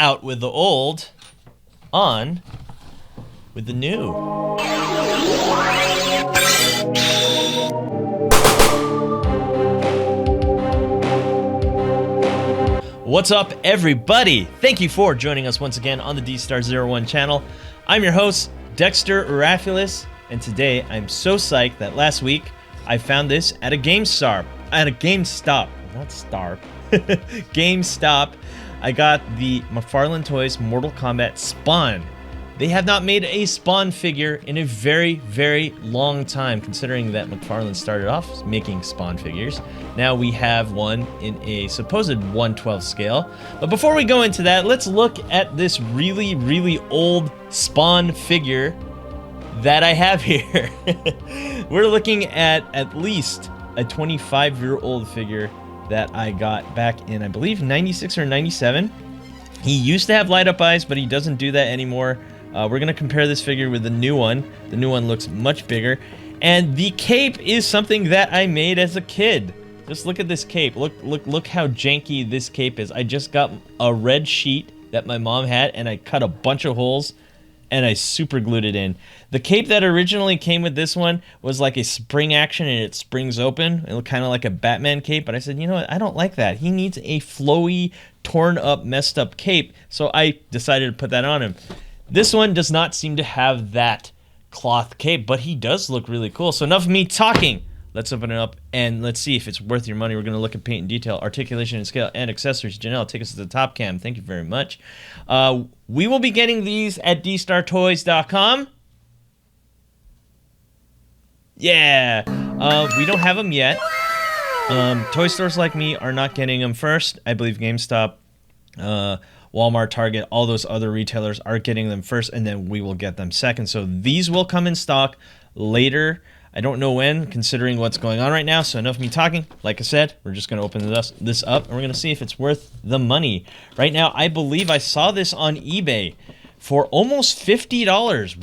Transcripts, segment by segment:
Out with the old, on with the new. What's up, everybody? Thank you for joining us once again on the Dstar01 channel. I'm your host, Dexter Arafiles, and today I'm so psyched that last week I found this at a GameStop. GameStop. I got the McFarlane Toys Mortal Kombat Spawn. They have not made a Spawn figure in a very, very long time, considering that McFarlane started off making Spawn figures. Now we have one in a supposed 1/12 scale. But before we go into that, let's look at this really, really old Spawn figure that I have here. We're looking at least a 25-year-old figure that I got back in, I believe, 96 or 97. He used to have light-up eyes, but he doesn't do that anymore. We're going to compare this figure with the new one. The new one looks much bigger. And the cape is something that I made as a kid. Just look at this cape. Look how janky this cape is. I just got a red sheet that my mom had, and I cut a bunch of holes, and I super glued it in. The cape that originally came with this one was like a spring action, and it springs open. It looked kind of like a Batman cape, but I said, you know what? I don't like that. He needs a flowy, torn up, messed up cape, so I decided to put that on him. This one does not seem to have that cloth cape, but he does look really cool. So enough of me talking. Let's open it up and let's see if it's worth your money. We're going to look at paint and detail, articulation and scale, and accessories. Janelle, take us to the top cam. Thank you very much. We will be getting these at dstartoys.com. Yeah. We don't have them yet. Toy stores like me are not getting them first. I believe GameStop, Walmart, Target, all those other retailers are getting them first, and then we will get them second. So these will come in stock later. I don't know when, considering what's going on right now, so enough of me talking. Like I said, we're just going to open this up, and we're going to see if it's worth the money. Right now, I believe I saw this on eBay for almost $50.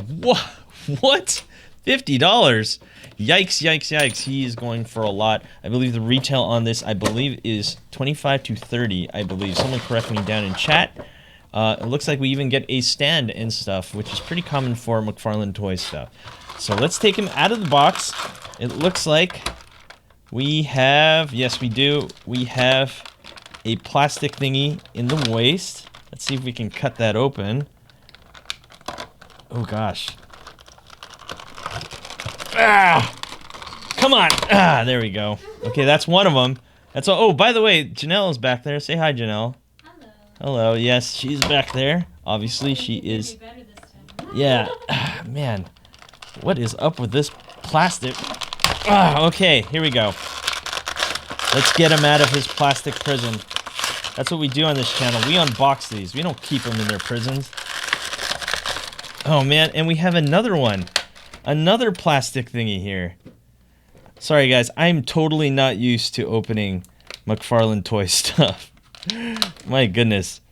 What? $50? Yikes, yikes, yikes. He is going for a lot. I believe the retail on this, I believe, is $25 to $30, I believe. Someone correct me down in chat. It looks like we even get a stand and stuff, which is pretty common for McFarlane toy stuff. So let's take him out of the box. It looks like we have, yes we do, we have a plastic thingy in the waist. Let's see if we can cut that open. Oh gosh. Ah! Come on! Ah, there we go. Okay, that's one of them. That's all. Oh, by the way, Janelle is back there. Say hi, Janelle. Hello. Hello, yes, she's back there. Obviously, she is. Yeah, man. What is up with this plastic? Okay, here we go. Let's get him out of his plastic prison. That's what we do on this channel. We unbox these. We don't keep them in their prisons. Oh, man, and we have another one. Another plastic thingy here. Sorry, guys. I'm totally not used to opening McFarlane toy stuff. My goodness.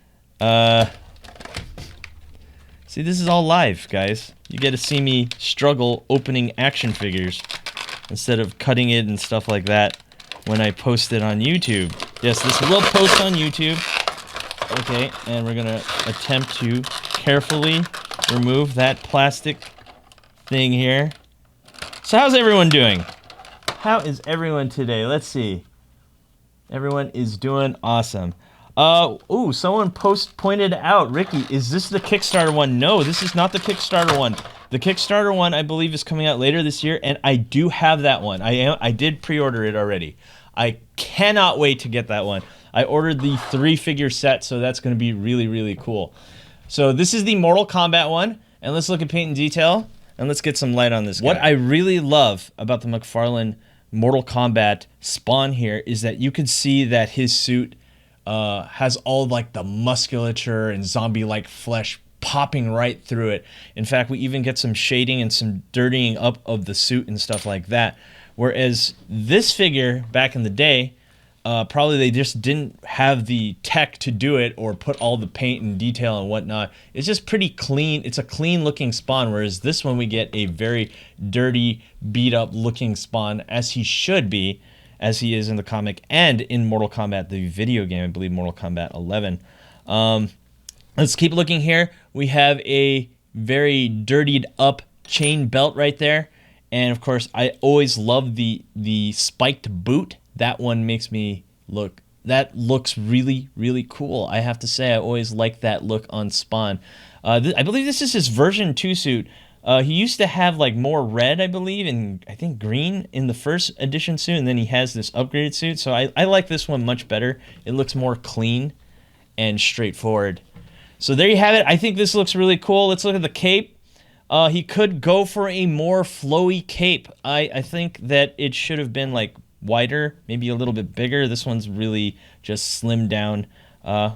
See, this is all live, guys. You get to see me struggle opening action figures instead of cutting it and stuff like that when I post it on YouTube. Yes, this will post on YouTube. Okay, and we're going to attempt to carefully remove that plastic thing here. So how's everyone doing? How is everyone today? Let's see. Everyone is doing awesome. Ooh, someone pointed out, Ricky, is this the Kickstarter one? No, this is not the Kickstarter one. The Kickstarter one, I believe, is coming out later this year, and I do have that one. I did pre-order it already. I cannot wait to get that one. I ordered the 3-figure set, so that's going to be really, really cool. So this is the Mortal Kombat one, and let's look at paint and detail, and let's get some light on this guy. What I really love about the McFarlane Mortal Kombat Spawn here is that you can see that his suit has all like the musculature and zombie-like flesh popping right through it. In fact, we even get some shading and some dirtying up of the suit and stuff like that. Whereas this figure back in the day, probably they just didn't have the tech to do it or put all the paint and detail and whatnot. It's just pretty clean. It's a clean looking Spawn, whereas this one we get a very dirty, beat up looking Spawn, as he should be, as he is in the comic and in Mortal Kombat, the video game, I believe Mortal Kombat 11. Let's keep looking here. We have a very dirtied up chain belt right there. And of course, I always love the spiked boot. That one makes me look, that looks really, really cool. I have to say, I always like that look on Spawn. I believe this is his version 2 suit. He used to have like more red, I believe, and I think green in the first edition suit, and then he has this upgraded suit. So I like this one much better. It looks more clean and straightforward. So there you have it. I think this looks really cool. Let's look at the cape. He could go for a more flowy cape. I think that it should have been like wider, maybe a little bit bigger. This one's really just slimmed down,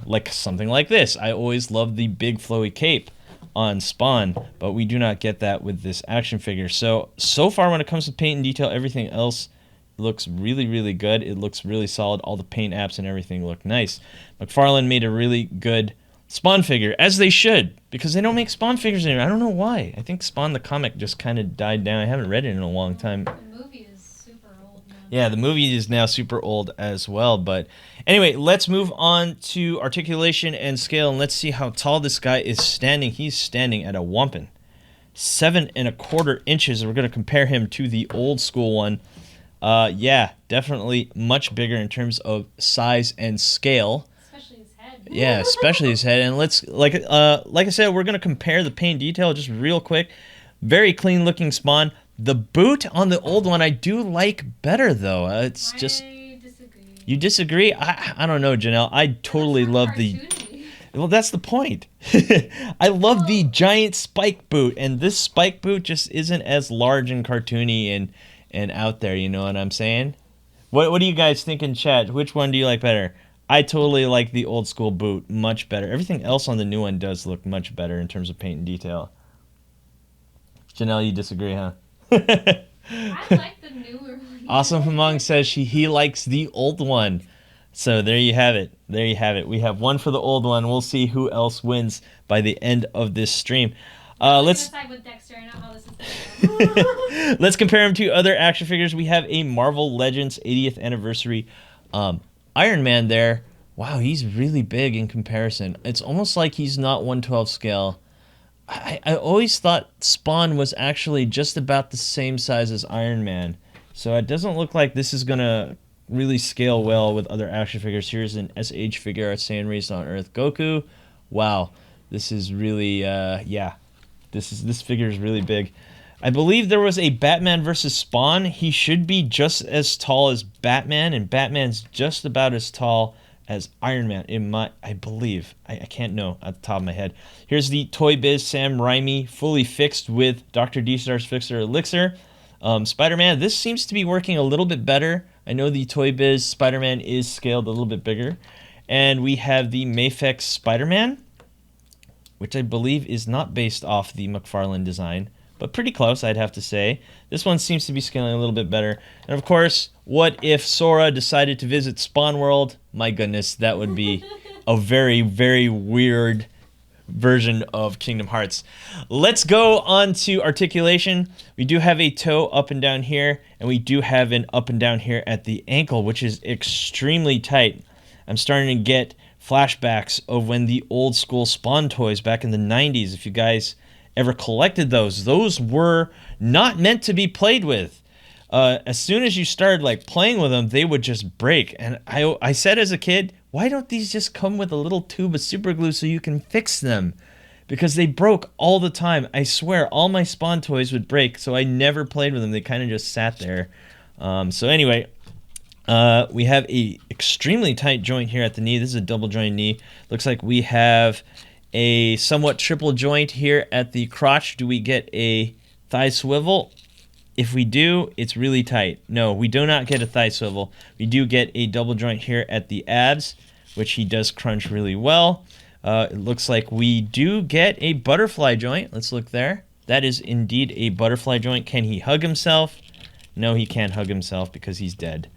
like something like this. I always love the big flowy cape on Spawn, but we do not get that with this action figure. So far when it comes to paint and detail, everything else looks really, really good. It looks really solid. All the paint apps and everything look nice. McFarlane made a really good Spawn figure, as they should, because they don't make Spawn figures anymore. I don't know why. I think Spawn the comic just kind of died down. I haven't read it in a long time. The movie is super old now. Yeah, the movie is now super old as well. But anyway, let's move on to articulation and scale, and let's see how tall this guy is standing. He's standing at a whomping 7¼ inches. We're going to compare him to the old school one. Yeah, definitely much bigger in terms of size and scale. Yeah, especially his head. And let's like I said, we're gonna compare the paint detail just real quick. Very clean looking Spawn. The boot on the old one I do like better though. It's just I disagree. You disagree? I don't know, Janelle. I totally love the. Well, that's the point. I love the giant spike boot, and this spike boot just isn't as large and cartoony and out there. You know what I'm saying? What do you guys think in chat? Which one do you like better? I totally like the old school boot much better. Everything else on the new one does look much better in terms of paint and detail. Janelle, you disagree, huh? I like the newer one. Awesome Humong says he likes the old one. So there you have it. There you have it. We have one for the old one. We'll see who else wins by the end of this stream. Let's side with Dexter. I know how this is. Let's compare him to other action figures. We have a Marvel Legends 80th anniversary Iron Man there. Wow, he's really big in comparison. It's almost like he's not 1/12 scale. I always thought Spawn was actually just about the same size as Iron Man. So it doesn't look like this is going to really scale well with other action figures. Here's an SH figure art Saiyan Raised on Earth Goku. Wow, this is really, yeah. This figure is really big. I believe there was a Batman versus Spawn. He should be just as tall as Batman, and Batman's just about as tall as Iron Man, I believe. I can't know at the top of my head. Here's the Toy Biz Sam Raimi, fully fixed with Dr. Dstar's Fixer Elixir. Spider-Man, this seems to be working a little bit better. I know the Toy Biz Spider-Man is scaled a little bit bigger. And we have the Mafex Spider-Man, which I believe is not based off the McFarlane design, but pretty close, I'd have to say. This one seems to be scaling a little bit better. And of course, what if Sora decided to visit Spawn World? My goodness, that would be a very, very weird version of Kingdom Hearts. Let's go on to articulation. We do have a toe up and down here, and we do have an up and down here at the ankle, which is extremely tight. I'm starting to get flashbacks of when the old school Spawn toys back in the 90s, if you guys ever collected those were not meant to be played with. As soon as you started like playing with them, they would just break. And I said as a kid, why don't these just come with a little tube of super glue so you can fix them? Because they broke all the time. I swear, all my Spawn toys would break, so I never played with them. They kind of just sat there. So anyway, we have a extremely tight joint here at the knee. This is a double joint knee. Looks like we have a somewhat triple joint here at the crotch. Do we get a thigh swivel? If we do, it's really tight. No, we do not get a thigh swivel. We do get a double joint here at the abs, which he does crunch really well. It looks like we do get a butterfly joint. Let's look there. That is indeed a butterfly joint. Can he hug himself? No, he can't hug himself because he's dead.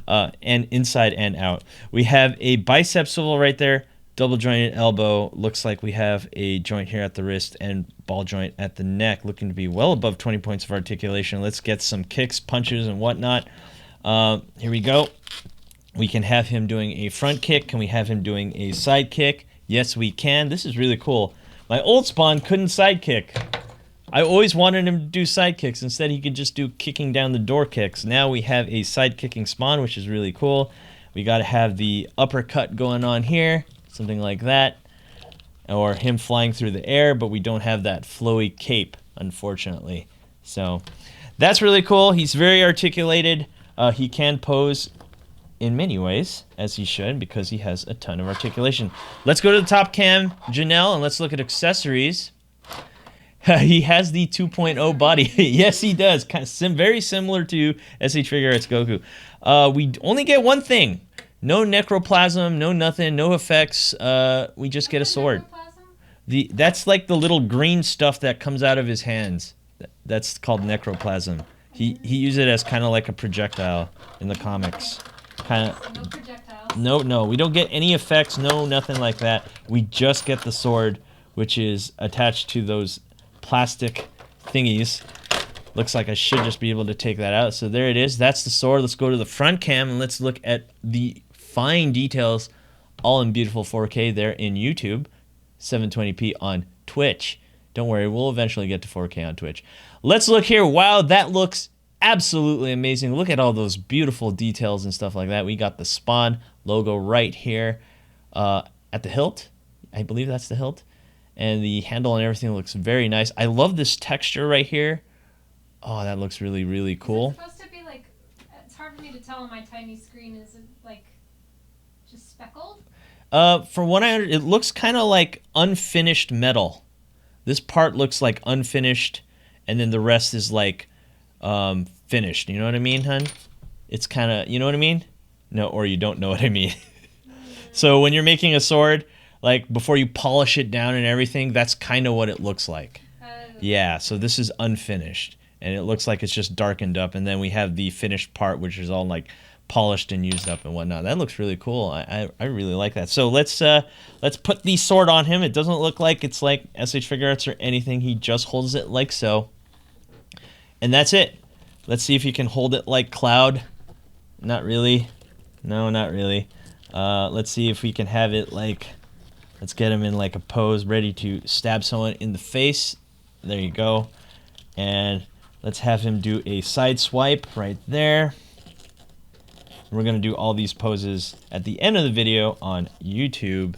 And inside and out. We have a bicep swivel right there. Double jointed elbow. Looks like we have a joint here at the wrist and ball joint at the neck, looking to be well above 20 points of articulation. Let's get some kicks, punches, and whatnot. Here we go. We can have him doing a front kick. Can we have him doing a side kick? Yes, we can. This is really cool. My old spawn couldn't sidekick. I always wanted him to do sidekicks. Instead, he could just do kicking down the door kicks. Now we have a side-kicking spawn, which is really cool. We got to have the uppercut going on here, something like that. Or him flying through the air, but we don't have that flowy cape, unfortunately. So that's really cool. He's very articulated. He can pose in many ways, as he should, because he has a ton of articulation. Let's go to the top cam, Janelle, and let's look at accessories. He has the 2.0 body. Yes, he does. Kind of very similar to fHKWX Goku. We only get one thing. No necroplasm, no nothing, no effects. We just get a sword. That's like the little green stuff that comes out of his hands. That's called necroplasm. He used it as kind of like a projectile in the comics. Kind of. No projectiles. No, we don't get any effects. No, nothing like that. We just get the sword, which is attached to those plastic thingies. Looks like I should just be able to take that out. So there it is. That's the sword. Let's go to the front cam and let's look at the fine details, all in beautiful 4K there in YouTube, 720p on Twitch. Don't worry, we'll eventually get to 4K on Twitch. Let's look here. Wow, that looks absolutely amazing. Look at all those beautiful details and stuff like that. We got the Spawn logo right here at the hilt. I believe that's the hilt. And the handle and everything looks very nice. I love this texture right here. Oh, that looks really, really cool. Is it supposed to be like, it's hard for me to tell on my tiny screen. Is it like just speckled? From what I understand, it looks kind of like unfinished metal. This part looks like unfinished, and then the rest is like finished. You know what I mean, hun? It's kind of, you know what I mean? No, or you don't know what I mean. So when you're making a sword, like before you polish it down and everything, that's kind of what it looks like. Yeah, so this is unfinished, and it looks like it's just darkened up, and then we have the finished part, which is all like polished and used up and whatnot. That looks really cool. I really like that. So let's put the sword on him. It doesn't look like it's like fHKWX or anything. He just holds it like so, and that's it. Let's see if he can hold it like Cloud. Not really. No, not really. Let's see if we can have it like, let's get him in like a pose ready to stab someone in the face. There you go. And let's have him do a side swipe right there. We're going to do all these poses at the end of the video on YouTube.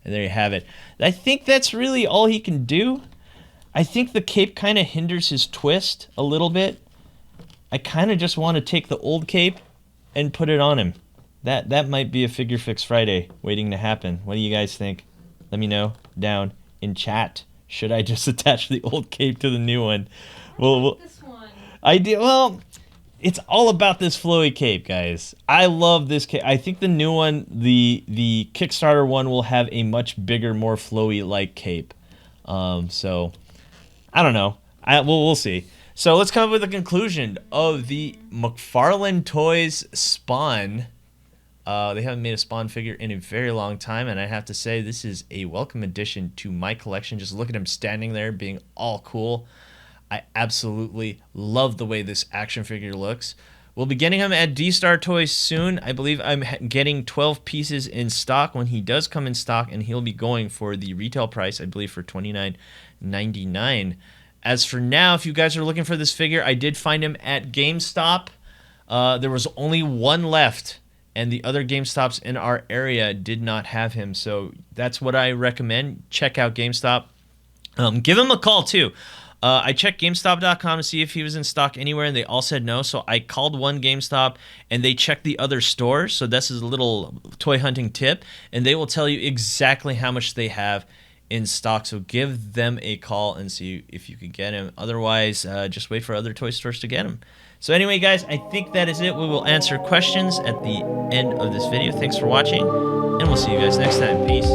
And there you have it. I think that's really all he can do. I think the cape kind of hinders his twist a little bit. I kind of just want to take the old cape and put it on him. That might be a Figure Fix Friday waiting to happen. What do you guys think? Let me know down in chat. Should I just attach the old cape to the new one? I like this one. I do. Well, it's all about this flowy cape, guys. I love this cape. I think the new one, the Kickstarter one, will have a much bigger, more flowy like cape. So I don't know. We'll see. So let's come up with a conclusion of the McFarlane Toys Spawn. They haven't made a Spawn figure in a very long time, and I have to say this is a welcome addition to my collection. Just look at him standing there being all cool. I absolutely love the way this action figure looks. We'll be getting him at Dstar Toys soon. I believe I'm getting 12 pieces in stock when he does come in stock, and he'll be going for the retail price, I believe, for $29.99. As for now, if you guys are looking for this figure, I did find him at GameStop. There was only one left, and the other GameStops in our area did not have him. So that's what I recommend. Check out GameStop. Give him a call, too. I checked GameStop.com to see if he was in stock anywhere, and they all said no. So I called one GameStop, and they checked the other stores. So this is a little toy hunting tip, and they will tell you exactly how much they have in stock. So give them a call and see if you can get him. Otherwise, just wait for other toy stores to get him. So anyway, guys, I think that is it. We will answer questions at the end of this video. Thanks for watching, and we'll see you guys next time. Peace.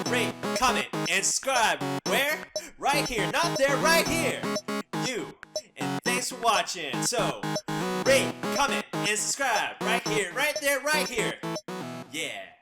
rate, comment, and subscribe. Where? Right here, not there, right here. You. And thanks for watching. So, rate, comment, and subscribe. Right here, right there, right here. Yeah.